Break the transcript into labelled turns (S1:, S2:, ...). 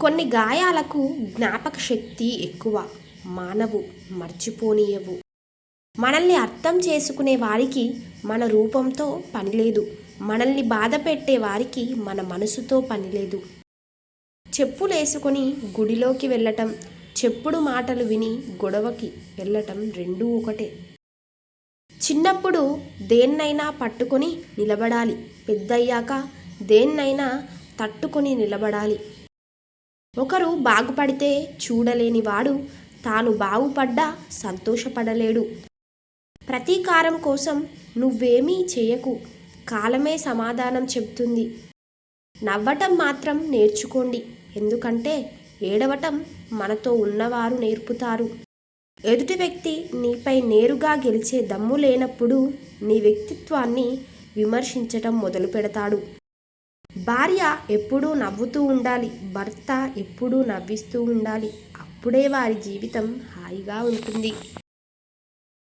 S1: కొన్ని గాయాలకు జ్ఞాపక శక్తి ఎక్కువ, మానవు, మర్చిపోనీయవు. మనల్ని అర్థం చేసుకునే వారికి మన రూపంతో పనిలేదు, మనల్ని బాధ పెట్టే వారికి మన మనసుతో పనిలేదు. చెప్పులేసుకొని గుడిలోకి వెళ్ళటం, చెప్పుడు మాటలు విని గొడవకి వెళ్ళటం రెండూ ఒకటే. చిన్నప్పుడు దేన్నైనా పట్టుకొని నిలబడాలి, పెద్దయ్యాక దేన్నైనా తట్టుకొని నిలబడాలి. ఒకరు బాగుపడితే చూడలేనివాడు తాను బాగుపడ్డా సంతోషపడలేడు. ప్రతీకారం కోసం నువ్వేమీ చేయకు, కాలమే సమాధానం చెబుతుంది. నవ్వటం మాత్రం నేర్చుకోండి, ఎందుకంటే ఏడవటం మనతో ఉన్నవారు నేర్పుతారు. ఎదుటి వ్యక్తి నీపై నేరుగా గెలిచే దమ్ము లేనప్పుడు నీ వ్యక్తిత్వాన్ని విమర్శించటం మొదలు పెడతాడు. భార్య ఎప్పుడూ నవ్వుతూ ఉండాలి, భర్త ఎప్పుడూ నవ్విస్తూ ఉండాలి. అప్పుడే వారి జీవితం హాయిగా ఉంటుంది.